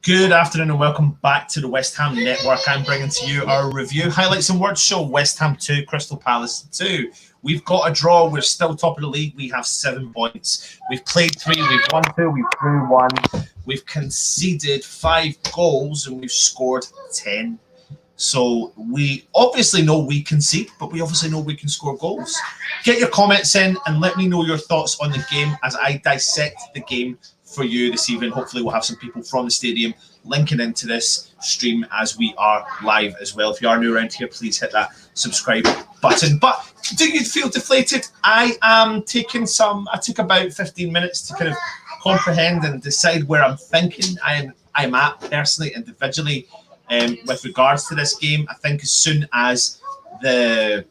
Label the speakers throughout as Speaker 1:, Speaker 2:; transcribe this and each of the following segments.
Speaker 1: Good afternoon and welcome back to the West Ham Network. I'm bringing to you our review, highlights and words show. West Ham 2, Crystal Palace 2. We've got a draw. We're still top of the league. We have 7 points. We've played 3. We've won 2. We've drew 1. We've conceded 5 goals and we've scored 10. So we obviously know we concede, but we obviously know we can score goals. Get your comments in and let me know your thoughts on the game as I dissect the game for you this evening. Hopefully we'll have some people from the stadium linking into this stream as we are live as well. If you are new around here, please hit that subscribe button. But do you feel deflated? I took about 15 minutes to kind of comprehend and decide where I'm thinking I'm at personally, individually, with regards to this game. I think as soon as the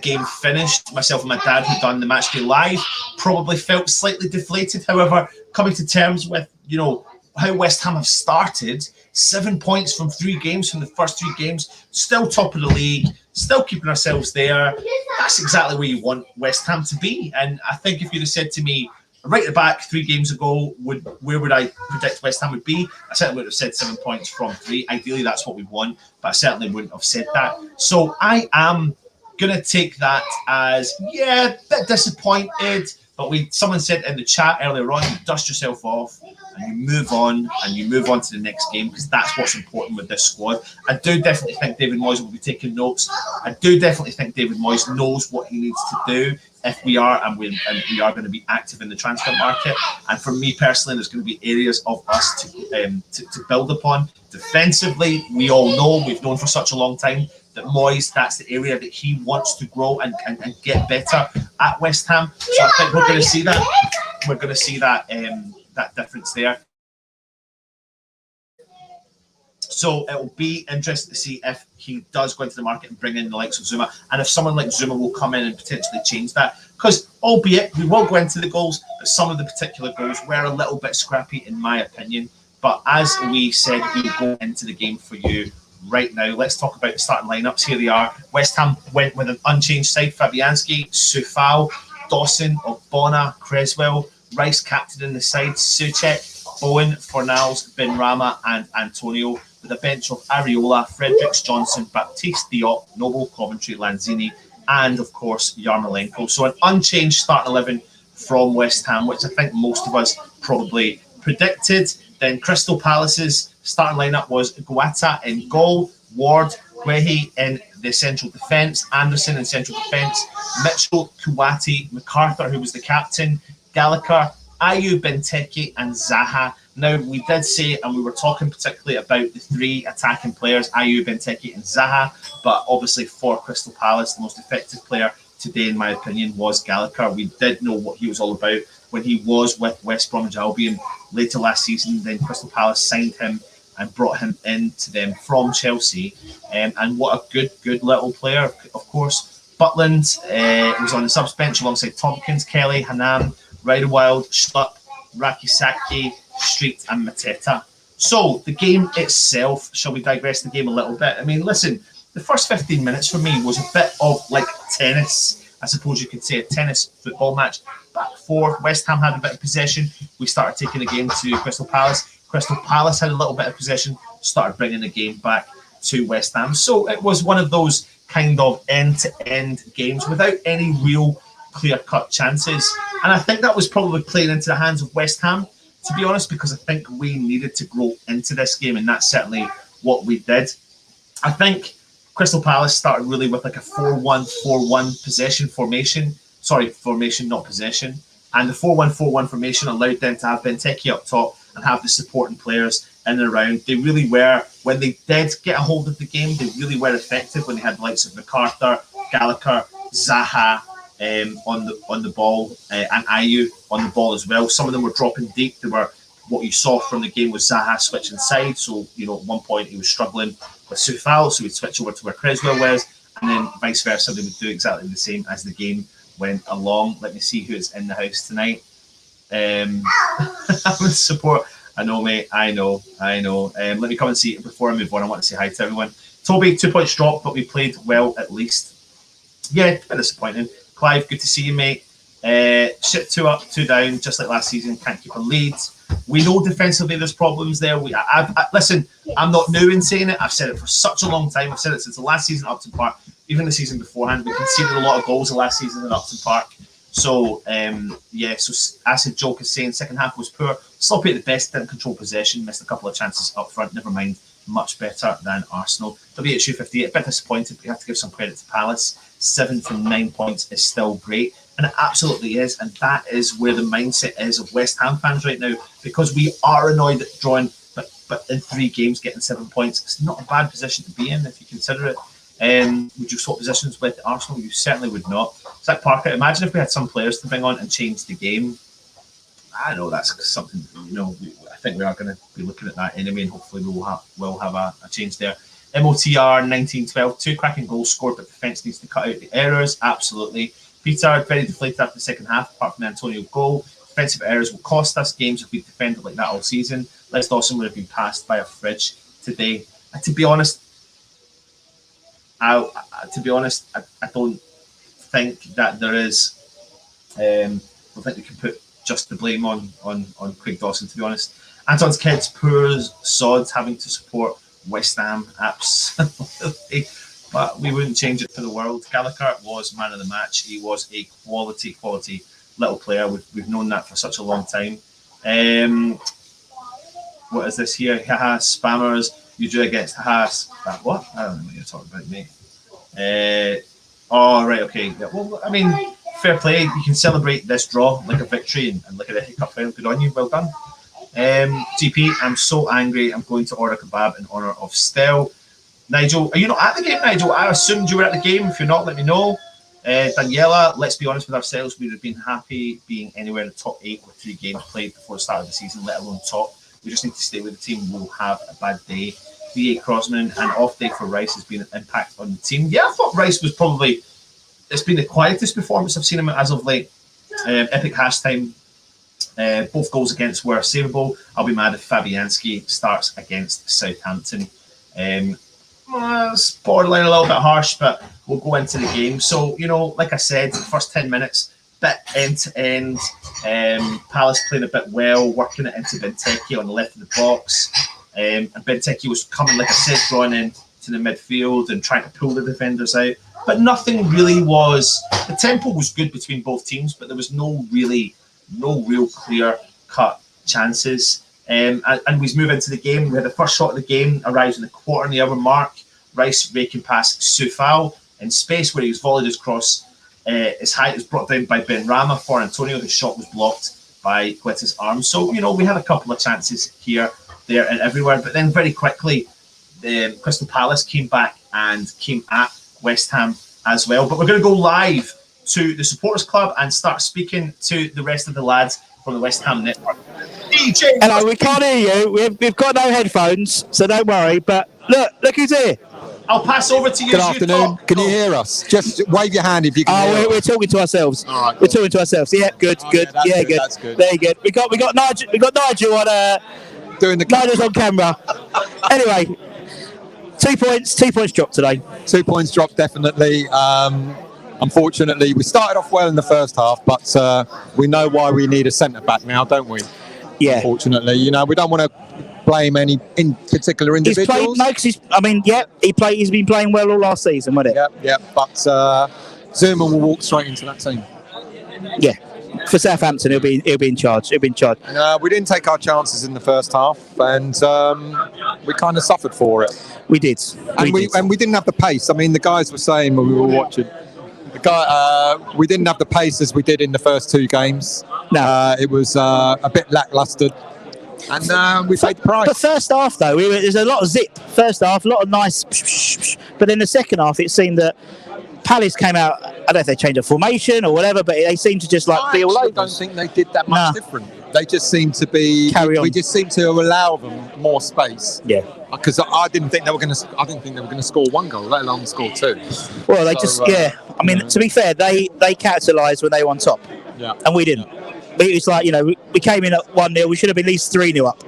Speaker 1: game finished, myself and my dad, who'd done the matchday live, probably felt slightly deflated. However, coming to terms with, how West Ham have started, 7 points from 3 games, from the first 3 games, still top of the league, still keeping ourselves there. That's exactly where you want West Ham to be. And I think if you'd have said to me right at the back 3 games ago, where would I predict West Ham would be? I certainly would have said 7 points from 3. Ideally, that's what we want, but I certainly wouldn't have said that. So I am gonna take that as, a bit disappointed, but someone said in the chat earlier on, you dust yourself off and you move on to the next game, because that's what's important with this squad. I do definitely think David Moyes will be taking notes. I do definitely think David Moyes knows what he needs to do if we are going to be active in the transfer market. And for me personally, there's going to be areas of us to build upon. Defensively, we all know, we've known for such a long time that Moyes, that's the area that he wants to grow and get better at West Ham. So I think we're going to see that. We're going to see that that difference there. So it will be interesting to see if he does go into the market and bring in the likes of Zuma, and if someone like Zuma will come in and potentially change that. Because albeit we will go into the goals, but some of the particular goals were a little bit scrappy in my opinion. But as we said, we will go into the game for you right now. Let's talk about the starting lineups. Here they are. West Ham went with an unchanged side. Fabianski, Soufal, Dawson, Ogbonna, Creswell, Rice captain in the side, Soucek, Bowen, Fornals, Benrahma and Antonio, with a bench of Areola, Fredericks, Johnson, Baptiste, Diop, Noble, Coventry, Lanzini and of course Yarmolenko. So an unchanged starting 11 from West Ham, which I think most of us probably predicted. Then Crystal Palace's starting lineup was Guaita in goal, Ward, Guehi in the central defence, Anderson in central defence, Mitchell, Kouati, MacArthur, who was the captain, Gallagher, Ayew, Benteke and Zaha. Now, we did say, and we were talking particularly about the 3 attacking players, Ayew, Benteke and Zaha, but obviously for Crystal Palace, the most effective player today, in my opinion, was Gallagher. We did know what he was all about when he was with West Bromwich Albion later last season. Then Crystal Palace signed him and brought him into them from Chelsea. And what a good little player, of course. Butland was on the subs bench alongside Tompkins, Kelly, Hanan, Riderwild, Schlupp, Rakisaki, Street and Mateta. So the game itself, shall we digress the game a little bit? I mean, listen, the first 15 minutes for me was a bit of like tennis. I suppose you could say a tennis football match. Back and forth, West Ham had a bit of possession. We started taking the game to Crystal Palace. Crystal Palace had a little bit of possession, started bringing the game back to West Ham. So it was one of those kind of end-to-end games without any real clear-cut chances. And I think that was probably playing into the hands of West Ham, to be honest, because I think we needed to grow into this game, and that's certainly what we did. I think Crystal Palace started really with like a 4-1-4-1 possession formation. Sorry, formation, not possession. And the 4-1-4-1 formation allowed them to have Benteke up top and have the supporting players in and around. They really were, when they did get a hold of the game, they really were effective when they had the likes of MacArthur, Gallagher, Zaha on the ball, and Ayew on the ball as well. Some of them were dropping deep. They were, what you saw from the game was Zaha switching sides. So, you know, at one point he was struggling with Soufal, so we'd switch over to where Creswell was, and then vice versa, they would do exactly the same as the game went along. Let me see who's in the house tonight. I would support. I know, mate. I know. Let me come and see it before I move on. I want to say hi to everyone. Toby, 2 points dropped, but we played well at least. Yeah, a bit disappointing. Clive, good to see you, mate. Shit 2 up, 2 down, just like last season. Can't keep a lead. We know defensively there's problems there. Listen, I'm not new in saying it. I've said it for such a long time. I've said it since the last season at Upton Park, even the season beforehand. We conceded a lot of goals the last season at Upton Park. So, so Acid Joke is saying second half was poor. Sloppy at the best, didn't control possession, missed a couple of chances up front. Never mind, much better than Arsenal. WHUFC, a bit disappointed, but you have to give some credit to Palace. 7 from 9 points is still great. And it absolutely is. And that is where the mindset is of West Ham fans right now, because we are annoyed at drawing, but in 3 games getting 7 points, it's not a bad position to be in if you consider it. Would you swap positions with Arsenal? You certainly would not. Zach Parker, imagine if we had some players to bring on and change the game. I know that's something, I think we are going to be looking at that anyway, and hopefully we'll have a change there. MOTR 1912, 2 cracking goals scored, but defence needs to cut out the errors. Absolutely. Peter, very deflated after the second half, apart from the Antonio goal. Defensive errors will cost us games if we defended like that all season. Les Dawson would have been passed by a fridge today. And to be honest, I don't think that there is. I don't think we can put just the blame on Craig Dawson, to be honest. Anton's kids, poor sods, having to support West Ham, absolutely. But we wouldn't change it for the world. Gallagher was man of the match. He was a quality little player. We've known that for such a long time. What is this here? Haha, spammers. You drew against Haas. What? I don't know what you're talking about, mate. Right, okay. Yeah, well, I mean, fair play. You can celebrate this draw like a victory and look at the hiccup final. Good on you. Well done. GP, I'm so angry. I'm going to order kebab in honour of Stell. Nigel, are you not at the game, Nigel? I assumed you were at the game. If you're not, let me know. Daniela, let's be honest with ourselves. We would have been happy being anywhere in the top 8 with 3 games played before the start of the season, let alone top. We just need to stay with the team. We'll have a bad day. VA Crossman, an off day for Rice has been an impact on the team. Yeah, I thought Rice was probably, it's been the quietest performance I've seen him as of late. Epic hash time. Both goals against were savable. I'll be mad if Fabianski starts against Southampton. It's borderline a little bit harsh, but we'll go into the game. So, like I said, the first 10 minutes, bit end to end. Palace playing a bit well, working it into Benteke on the left of the box. And Benteke was coming, like I said, drawing in to the midfield and trying to pull the defenders out. But nothing really was. The tempo was good between both teams, but there was no real clear-cut chances. And we move into the game. We had the first shot of the game arrives in the quarter in the hour mark. Rice raking past Soufal in space where he was volleyed his cross. His height is brought down by Ben Rama for Antonio. His shot was blocked by Guetta's arm. So, we had a couple of chances here, there, and everywhere. But then very quickly, Crystal Palace came back and came at West Ham as well. But we're going to go live to the Supporters Club and start speaking to the rest of the lads from the West Ham network. DJ,
Speaker 2: hello, we can't hear you. We've got no headphones, so don't worry. But look who's here.
Speaker 1: I'll pass over to you.
Speaker 3: Good afternoon. Can you hear us? Just wave your hand if you can.
Speaker 2: We're talking to ourselves.
Speaker 3: All right, cool.
Speaker 2: We're talking to ourselves. Yeah, good.
Speaker 3: Yeah,
Speaker 2: Good.
Speaker 3: That's good.
Speaker 2: There you go. We got Nigel. We got Nigel on.
Speaker 3: Doing the
Speaker 2: Nigel's on camera. Anyway, 2 points. 2 points dropped today.
Speaker 3: 2 points dropped, definitely. Unfortunately, we started off well in the first half, but we know why we need a centre back now, don't we?
Speaker 2: Yeah.
Speaker 3: Unfortunately, we don't want to blame any in particular individuals.
Speaker 2: He's been playing well all last season, wasn't it?
Speaker 3: Yeah. But Zuma will walk straight into that team.
Speaker 2: Yeah. For Southampton, he'll be in charge. We
Speaker 3: didn't take our chances in the first half, and we kind of suffered for it.
Speaker 2: We did.
Speaker 3: And we didn't have the pace. I mean, the guys were saying when we were watching, we didn't have the pace as we did in the first 2 games.
Speaker 2: No.
Speaker 3: It was a bit lacklustre. And we paid the price.
Speaker 2: But first half, though, there's a lot of zip. First half, a lot of nice. But in the second half, it seemed that Palace came out. I don't know if they changed the formation or whatever, but they seemed to just be all over.
Speaker 3: I don't think they did that much different. they just seem to be.
Speaker 2: Carry on.
Speaker 3: We just seem to allow them more space.
Speaker 2: Yeah.
Speaker 3: Because I didn't think they were going to. I didn't think they were going to score one goal, let alone score two.
Speaker 2: Well, I mean, to be fair, they capitalised when they were on top, and we didn't. It's like, we came in at 1-0. We should have been at least 3-0 up.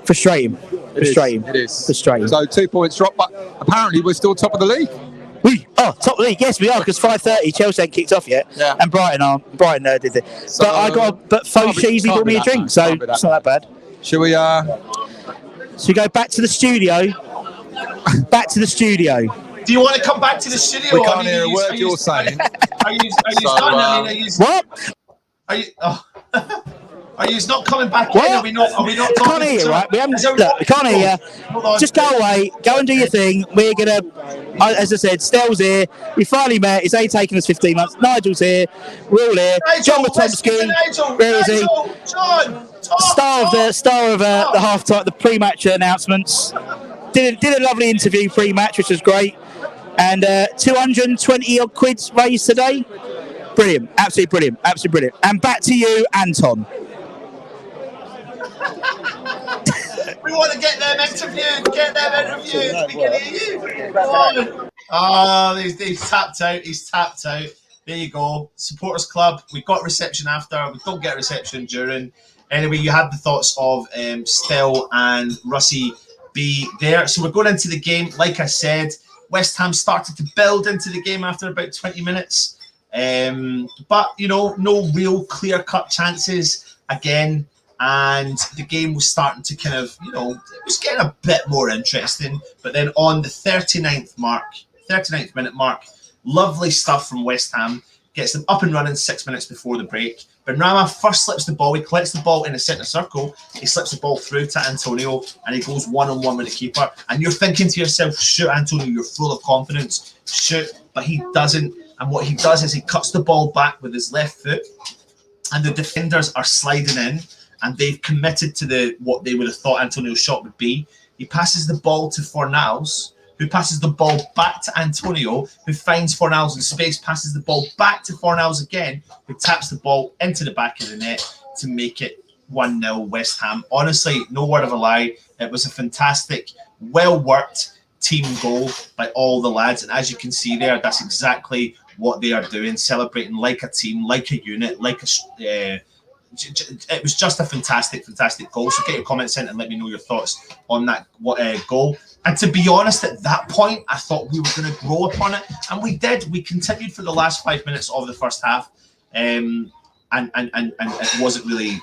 Speaker 2: Frustrating.
Speaker 3: It is
Speaker 2: frustrating.
Speaker 3: So 2 points drop, but apparently we're still top of the league.
Speaker 2: Top of the league. Yes, we are, because 5:30 Chelsea ain't kicked off yet, and Brighton did it.
Speaker 3: So,
Speaker 2: but Fo Sheasley bought me a drink, so it's not that bad.
Speaker 3: Shall we?
Speaker 2: So we go back to the studio. Back to the studio.
Speaker 1: Do you want to come back to the studio?
Speaker 3: We can't hear a word you're saying.
Speaker 1: Are you done? Are you? Are you not coming back in? Are we not
Speaker 2: talking? Can't hear you, right? We can't hear you. Just go away. Go and do your thing. We're gonna, as I said, Stell's here. We finally met. It's only taken us 15 months. Nigel's here. We're all here. John Matomsky. Where is he? Star of the half-time, the pre-match announcements. Did a lovely interview pre-match, which was great. And 220 odd quid raised today. Brilliant. Absolutely brilliant. And back to you, Anton.
Speaker 1: We want to get them interviewed. We can hear you. Come on. Oh, he's tapped out. There you go. Supporters Club. We got reception after. We don't get reception during. Anyway, you had the thoughts of Stell and Russie B there. So we're going into the game. Like I said, West Ham started to build into the game after about 20 minutes. But, no real clear-cut chances again. And the game was starting to kind of, it was getting a bit more interesting. But then on the 39th minute mark, lovely stuff from West Ham. Gets them up and running 6 minutes before the break. Benrahma first slips the ball. He collects the ball in the centre circle. He slips the ball through to Antonio, and he goes one-on-one with the keeper. And you're thinking to yourself, shoot, Antonio, you're full of confidence. Shoot. But he doesn't. And what he does is he cuts the ball back with his left foot, and the defenders are sliding in, and they've committed to what they would have thought Antonio's shot would be. He passes the ball to Fornals, who passes the ball back to Antonio, who finds Fornals in space, passes the ball back to Fornals again, who taps the ball into the back of the net to make it 1-0 West Ham. Honestly, no word of a lie. It was a fantastic, well-worked team goal by all the lads. And as you can see there, that's exactly what they are doing, celebrating like a team, like a unit, it was just a fantastic goal. So get your comments in and let me know your thoughts on that goal. And to be honest, at that point, I thought we were going to grow upon it, and we did. We continued for the last 5 minutes of the first half, and it wasn't really.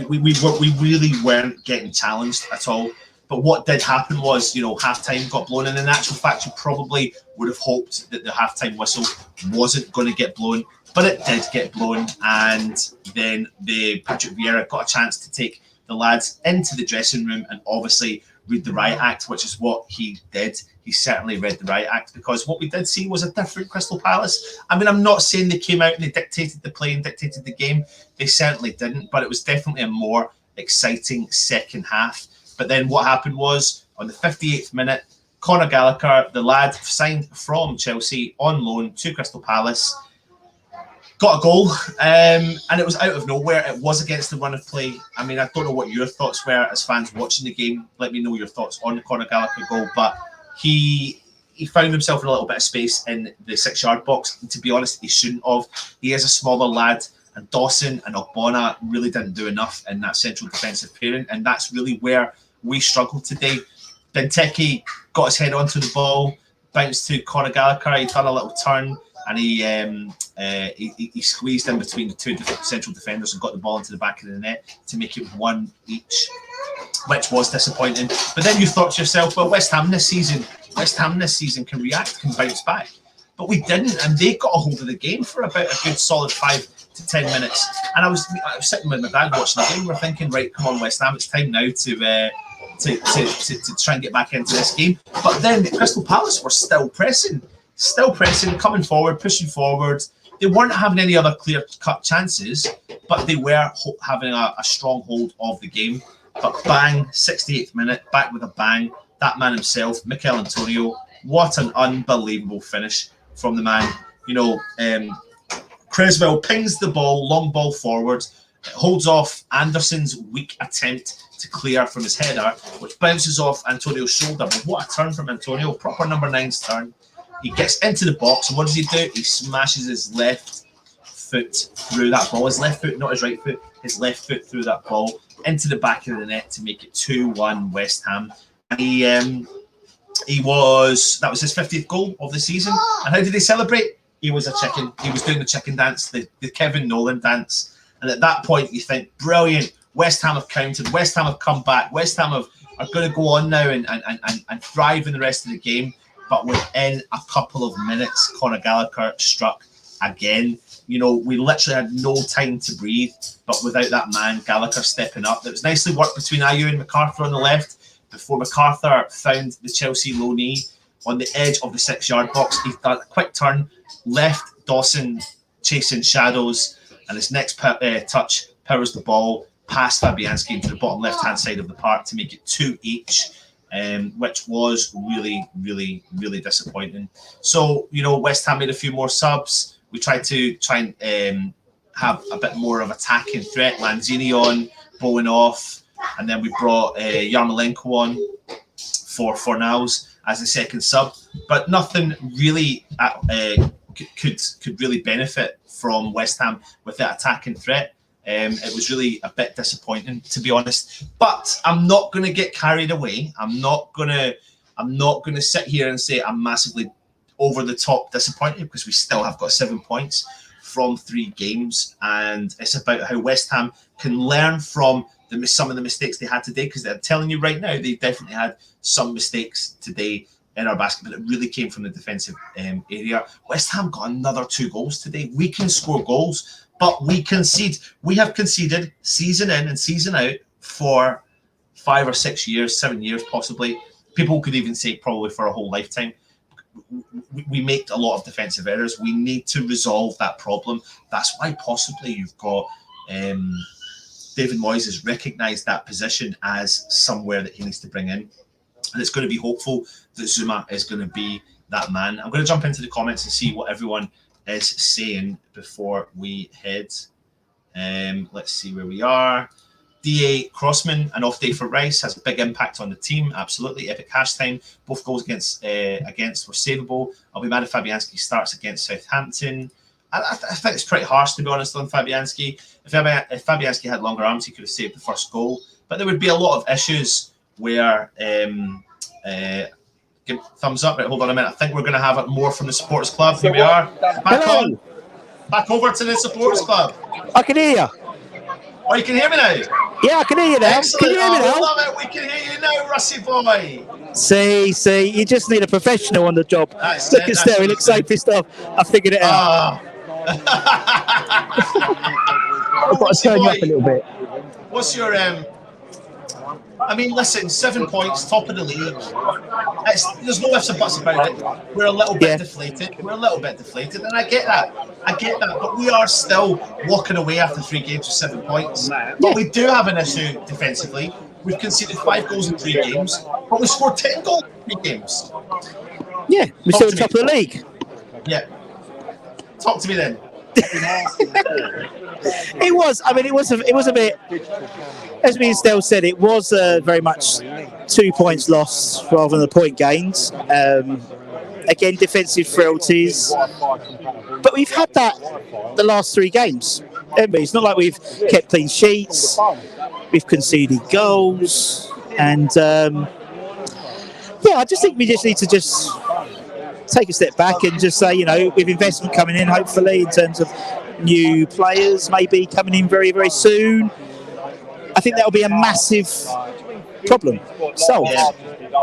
Speaker 1: We really weren't getting challenged at all. But what did happen was, halftime got blown, and in actual fact, you probably would have hoped that the halftime whistle wasn't going to get blown. But it did get blown, and then Patrick Vieira got a chance to take the lads into the dressing room and obviously read the riot act, which is what he did. He certainly read the riot act, because what we did see was a different Crystal Palace. I mean, I'm not saying they came out and they dictated the play and dictated the game. They certainly didn't, but it was definitely a more exciting second half. But then what happened was, on the 58th minute, Conor Gallagher, the lad signed from Chelsea on loan to Crystal Palace, got a goal, and it was out of nowhere. It was against the run of play. I mean, I don't know what your thoughts were as fans watching the game. Let me know your thoughts on the Conor Gallagher goal. But he found himself in a little bit of space in the 6-yard box. And to be honest, he shouldn't have. He is a smaller lad, and Dawson and Ogbonna really didn't do enough in that central defensive pairing. And that's really where we struggled today. Benteke got his head onto the ball, bounced to Conor Gallagher. He done a little turn, and he squeezed in between the two central defenders and got the ball into the back of the net to make it one each, which was disappointing. But then you thought to yourself, well, West Ham this season can react, can bounce back. But we didn't, and they got a hold of the game for about a good solid 5 to 10 minutes. And I was sitting with my dad watching the game. We're thinking, right, come on, West Ham, it's time now to try and get back into this game. But then Crystal Palace were still pressing, coming forward, pushing forward. They weren't having any other clear-cut chances, but they were having a strong hold of the game. But bang, 68th minute, back with a bang. That man himself, Mikel Antonio, what an unbelievable finish from the man. Creswell pings the ball, long ball forward, holds off Anderson's weak attempt to clear from his header, which bounces off Antonio's shoulder. But what a turn from Antonio, proper number 9's turn. He gets into the box, and what does he do? He smashes his left foot through that ball. His left foot, not his right foot, his left foot through that ball into the back of the net to make it 2-1 West Ham. And that was his 50th goal of the season. And how did he celebrate? He was a chicken. He was doing the chicken dance, the Kevin Nolan dance. And at that point, you think, brilliant. West Ham have counted. West Ham have come back. West Ham are going to go on now and thrive in the rest of the game. But within a couple of minutes, Conor Gallagher struck again. You know, we literally had no time to breathe. But without that man, Gallagher stepping up. It was nicely worked between Ayew and MacArthur on the left before MacArthur found the Chelsea low knee on the edge of the 6-yard box. He done a quick turn, left Dawson chasing shadows, and his next touch powers the ball past Fabianski into the bottom left-hand side of the park to make it 2 each, which was really, really, really disappointing. So, you know, West Ham made a few more subs. We tried to have a bit more of attacking threat. Lanzini on, Bowen off, and then we brought Yarmolenko on for Fornals as the second sub. But nothing really could really benefit from West Ham with that attacking threat. It was really a bit disappointing, to be honest. But I'm not going to get carried away. I'm not going to sit here and say I'm massively over the top disappointed, because we still have got 7 points from 3 games, and it's about how West Ham can learn from some of the mistakes they had today, because they're telling you right now they definitely had some mistakes today in our basket, but it really came from the defensive area. West Ham got another 2 goals today. We can score goals, but we concede. We have conceded season in and season out for 5 or 6 years, 7 years possibly. People could even say probably for a whole lifetime. We make a lot of defensive errors. We need to resolve that problem. That's why possibly you've got David Moyes has recognised that position as somewhere that he needs to bring in. And it's going to be hopeful that Zuma is going to be that man. I'm going to jump into the comments and see what everyone is saying before we head. Let's see where we are. DA Crossman, an off day for Rice, has a big impact on the team. Absolutely. Epic hash time. Both goals against were savable. I'll be mad if Fabianski starts against Southampton. I think it's pretty harsh, to be honest, on Fabianski. If Fabianski had longer arms, he could have saved the first goal. But there would be a lot of issues where... give thumbs up. Right, hold on a minute. I think we're going to have it more from the supporters club. Here we are. Back on. Back over to the supporters club.
Speaker 2: I can hear you.
Speaker 1: Oh, you can hear me now?
Speaker 2: Yeah, I can hear you now.
Speaker 1: Excellent.
Speaker 2: Can you hear me now?
Speaker 1: Love it. We can hear you now, Russie boy.
Speaker 2: See, you just need a professional on the job. Look at Stell, he looks so pissed off. I figured it out. I've got to turn you up a little bit.
Speaker 1: What's your I mean, listen, 7 points, top of the league. There's no ifs and buts about it. We're a little bit deflated. We're a little bit deflated, and I get that. But we are still walking away after 3 games with 7 points. But we do have an issue defensively. We've conceded 5 goals in 3 games, but we scored 10 goals in 3 games.
Speaker 2: Yeah, we're still top of the league.
Speaker 1: Yeah. Talk to me then.
Speaker 2: It was a bit, as me and Stell said, it was very much 2 points lost rather than the point gains. Again, defensive frailties, but we've had that the last 3 games, haven't we? It's not like we've kept clean sheets, we've conceded goals, and I just think we just need to take a step back and just say, with investment coming in, hopefully, in terms of new players maybe coming in very, very soon, I think that'll be a massive problem solved.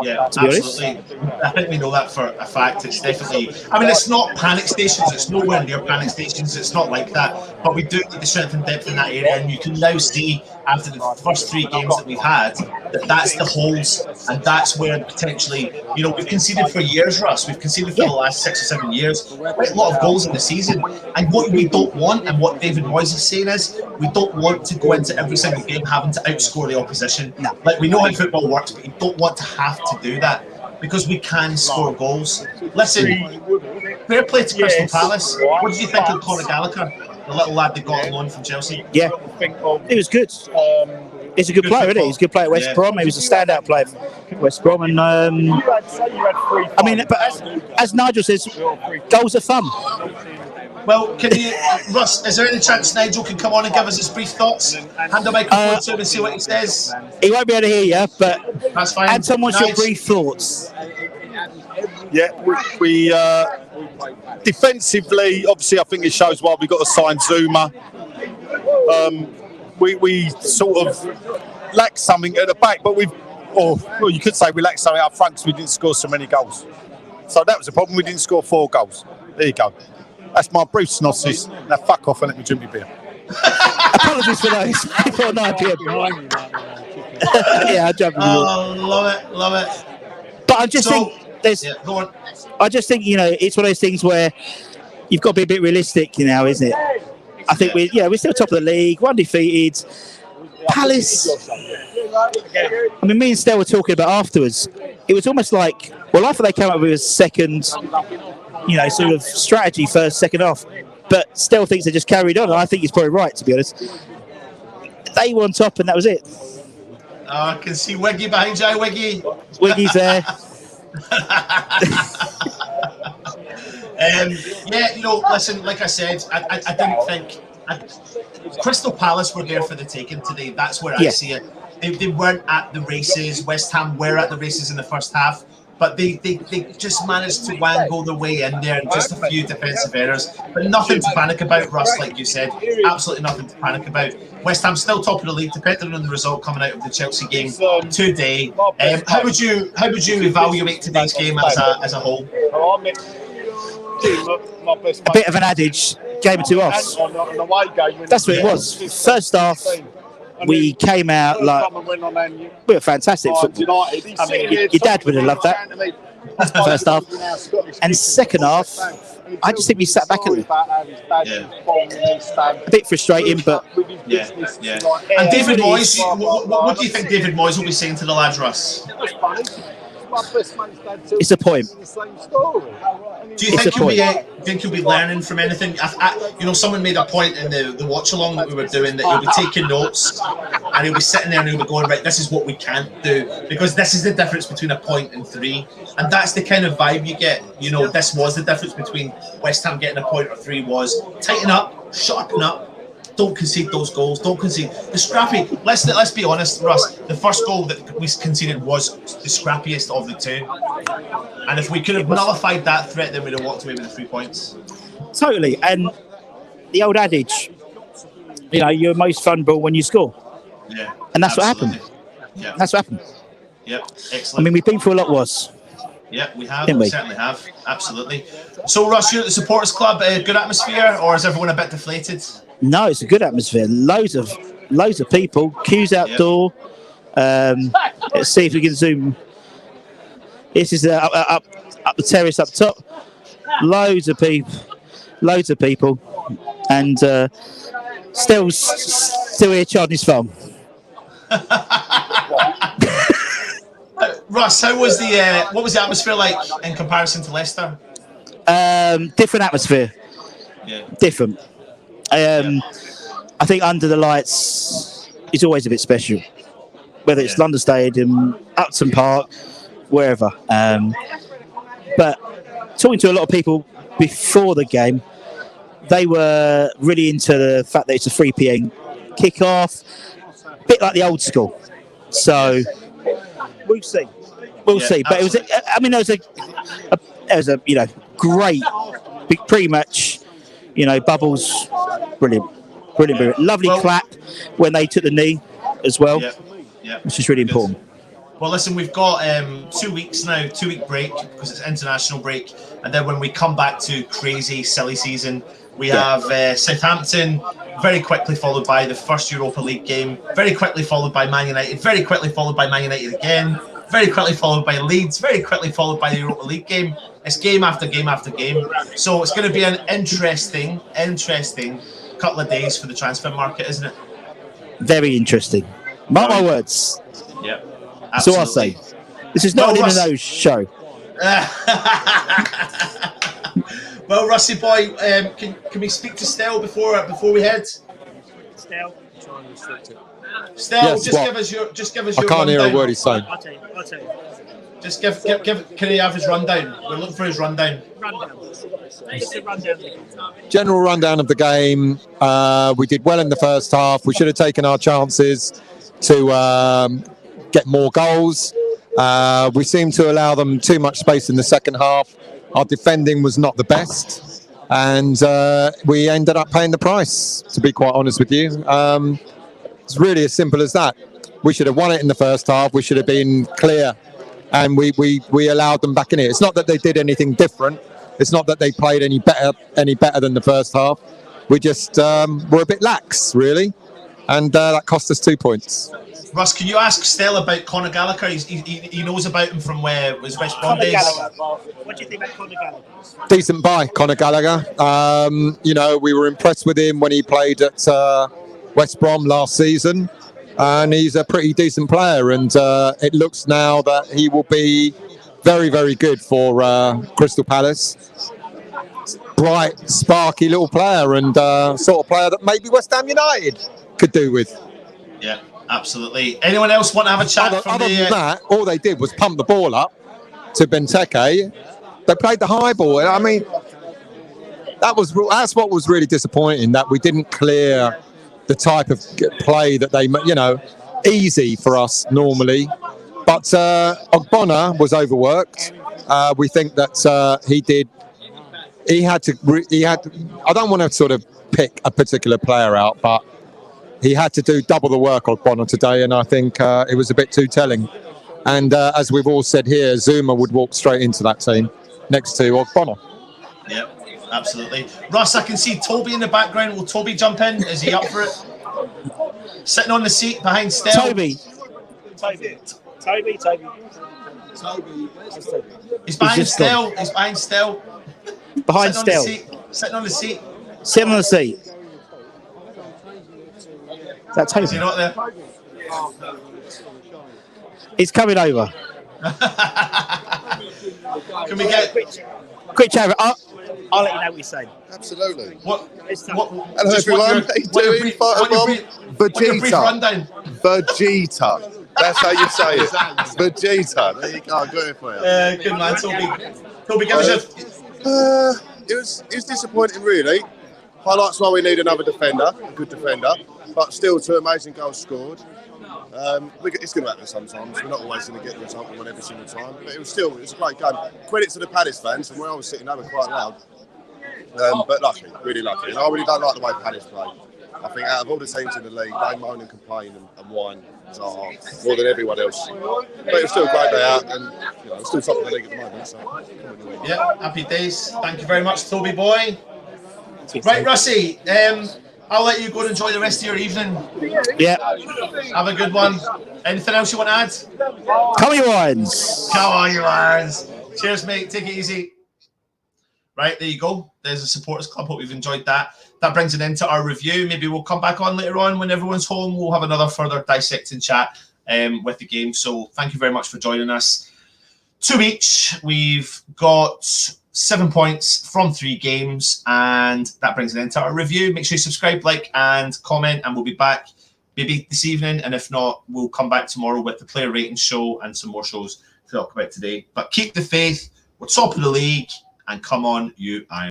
Speaker 1: Yeah, absolutely. I think we know that for a fact. It's definitely, it's not panic stations. It's nowhere near panic stations. It's not like that. But we do need to strengthen depth in that area. And you can now see, after the first 3 games that we've had, that's the holes. And that's where potentially, we've conceded for years, Russ. We've conceded for the last 6 or 7 years. Quite a lot of goals in the season. And what we don't want, and what David Moyes is saying is, we don't want to go into every single game having to outscore the opposition. No. Like, we know how football works, but you don't want to have to do that, because we can score goals. Listen, fair play to Crystal Palace. What did you think of Conor Gallagher, the little lad that got on loan from Chelsea?
Speaker 2: Yeah, he was good. He's a good player, isn't he? He's a good player at West Brom. He was a standout player for West Brom. And I mean, but as Nigel says, goals are fun.
Speaker 1: Well, can you, Russ, is there any chance Nigel can come on and give us his brief thoughts? Hand the microphone to him and see what he says.
Speaker 2: He won't be able to hear you, but
Speaker 1: that's fine.
Speaker 2: Anton, what's your brief thoughts?
Speaker 4: Yeah, we defensively, obviously, I think it shows why we got to sign Zuma. We sort of lack something at the back, but well, you could say we lack something up front because we didn't score so many goals. So that was the problem. We didn't score 4 goals. There you go. That's my brief synopsis. Now fuck off and let me drink my beer.
Speaker 2: Apologies for those before 9 p.m. Yeah, I'm joking.
Speaker 1: Oh, love it.
Speaker 2: But I just think there's.
Speaker 1: Yeah, go on.
Speaker 2: I just think it's one of those things where you've got to be a bit realistic, now, isn't it? I think we're still top of the league, undefeated. Palace. I mean, me and Stell were talking about afterwards. It was almost like, well, I thought they came up with a second, sort of strategy first, second half. But Stell thinks they just carried on, and I think he's probably right, to be honest. They were on top, and that was it.
Speaker 1: I can see Wiggy behind you, Wiggy.
Speaker 2: Wiggy's there.
Speaker 1: Listen, like I said, I didn't think Crystal Palace were there for the taking today. That's where I see it. They weren't at the races. West Ham were at the races in the first half, but they just managed to wangle their way in there, and just a few defensive errors, but nothing to panic about. Russ, like you said, absolutely nothing to panic about. West Ham still top of the league, depending on the result coming out of the Chelsea game today. How would you evaluate today's game as a whole?
Speaker 2: A bit of an adage, game of 2 offs. That's what it was. First half, we came out like we were fantastic football. I mean, your dad would have loved that. First half, and second half, I just think we sat back a little. A bit frustrating, but
Speaker 1: yeah. And David Moyes, what do you think David Moyes will be saying to the lads, Russ?
Speaker 2: It's a point.
Speaker 1: Do you think he'll be learning from anything? Someone made a point in the watch along that we were doing that he'll be taking notes and he'll be sitting there and he'll be going, right, this is what we can't do, because this is the difference between a point and 3, and that's the kind of vibe you get. This was the difference between West Ham getting a point or 3 was tighten up, sharpen up. Don't concede those goals. Don't concede the scrappy. Let's be honest, Russ. The first goal that we conceded was the scrappiest of the 2, and if we could have nullified that threat, then we'd have walked away with the 3 points.
Speaker 2: Totally. And the old adage, you're most vulnerable when you score.
Speaker 1: Yeah.
Speaker 2: And that's
Speaker 1: absolutely.
Speaker 2: What happened.
Speaker 1: Yeah.
Speaker 2: That's what happened.
Speaker 1: Yep. Excellent.
Speaker 2: I mean, we've been through a lot worse.
Speaker 1: Yeah, we have. We certainly have. Absolutely. So, Russ, you're at the supporters club. Good atmosphere, or is everyone a bit deflated?
Speaker 2: No, it's a good atmosphere. Loads of people. Queues outdoor. Let's see if we can zoom. This is up the terrace up top. Loads of people, and still here charging his phone.
Speaker 1: Russ, how was what was the atmosphere like in comparison to Leicester?
Speaker 2: Different atmosphere.
Speaker 1: Yeah.
Speaker 2: Different. I think under the lights is always a bit special, whether it's London Stadium, Upton Park, wherever. But talking to a lot of people before the game, they were really into the fact that it's a 3 p.m. kick-off, a bit like the old school. So we'll see. We'll see. But absolutely. There was a great big pre-match. Bubbles, brilliant. Lovely clap when they took the knee as well, which is really important.
Speaker 1: Well, listen, we've got 2 weeks now, 2-week break because it's international break, and then when we come back to crazy, silly season, we have Southampton, very quickly followed by the first Europa League game, very quickly followed by Man United, very quickly followed by Man United again, very quickly followed by Leeds, very quickly followed by the Europa League game. It's game after game after game. So it's going to be an interesting couple of days for the transfer market, isn't it?
Speaker 2: Very interesting. Mark my words.
Speaker 1: Yeah.
Speaker 2: So I'll say. This is not an in-the-know show.
Speaker 1: Well, Rusty boy, can we speak to Stell before we head?
Speaker 5: Stell.
Speaker 1: Stell,
Speaker 3: Yes,
Speaker 1: just
Speaker 3: what?
Speaker 1: give us your
Speaker 3: I can't hear a
Speaker 1: rundown.
Speaker 3: word he's saying.
Speaker 5: I'll tell you.
Speaker 1: Just give. Can he have his rundown? We're looking for his rundown.
Speaker 3: General rundown of the game. We did well in the first half. We should have taken our chances to get more goals. We seemed to allow them too much space in the second half. Our defending was not the best, and we ended up paying the price, to be quite honest with you. It's really as simple as that. We should have won it in the first half. We should have been clear, and we allowed them back in it. It's not that they did anything different. It's not that they played any better than the first half. We just were a bit lax, really, and that cost us 2 points.
Speaker 1: Russ, can you ask Stell about Conor Gallagher? He knows about him from where his West Brom days.
Speaker 5: What do you think about Conor Gallagher?
Speaker 3: Decent buy, Conor Gallagher. We were impressed with him when he played at West Brom last season, and he's a pretty decent player. And it looks now that he will be very, very good for Crystal Palace. Bright, sparky little player, and sort of player that maybe West Ham United could do with.
Speaker 1: Yeah. Absolutely. Anyone else want to have a chat?
Speaker 3: Other than that, all they did was pump the ball up to Benteke. They played the high ball. I mean, that's what was really disappointing, that we didn't clear the type of play that they, easy for us normally. But Ogbonna was overworked. We think that he had to. I don't want to sort of pick a particular player out, but he had to do double the work on Ogbonna today, and I think it was a bit too telling. And as we've all said here, Zuma would walk straight into that team next to Ogbonna.
Speaker 1: Yep, absolutely. Russ, I can see Toby in the background. Will Toby jump in? Is he up for it? Sitting on the seat behind Stell.
Speaker 5: Toby.
Speaker 1: He's behind Stell. He's behind Stell.
Speaker 2: Behind Stell.
Speaker 1: Sitting on the seat.
Speaker 2: Sitting on the seat. That's Toby.
Speaker 1: Is he not there?
Speaker 2: He's coming over.
Speaker 1: Can we get
Speaker 2: Quick chat.
Speaker 5: I'll let you know what he's saying.
Speaker 6: Absolutely.
Speaker 1: what?
Speaker 6: Hello everyone. How you doing?
Speaker 1: What's your brief rundown?
Speaker 6: Vegeta. That's how you say it. Vegeta. There you go. I got it for you.
Speaker 1: Good man, Toby. Toby, give us
Speaker 6: It was disappointing, really. Highlights why we need another defender, a good defender, but still 2 amazing goals scored. It's going to happen sometimes. We're not always going to get the result we want every single time, but it was a great game. Credit to the Palace fans, and where I was sitting, they were quite loud. But lucky, really lucky. And I really don't like the way Palace play. I think out of all the teams in the league, they moan and complain and whine more than everyone else. But it was still a great day out, and it's still top of the league at the moment. So,
Speaker 1: yeah, happy days. Thank you very much, Toby boy. Right, Russie, I'll let you go and enjoy the rest of your evening.
Speaker 2: Yeah.
Speaker 1: Have a good one. Anything else you want to add?
Speaker 2: Come on, you irons.
Speaker 1: Come on, you irons. Cheers, mate. Take it easy. Right, there you go. There's a supporters club. Hope you've enjoyed that. That brings an end to our review. Maybe we'll come back on later on when everyone's home. We'll have another further dissecting chat with the game. So thank you very much for joining us. 2 each. We've got 7 points from 3 games, and that brings an end to our review. Make sure you subscribe, like, and comment, and we'll be back maybe this evening. And if not, we'll come back tomorrow with the player rating show and some more shows to talk about today. But keep the faith. We're top of the league, and come on, you Irons.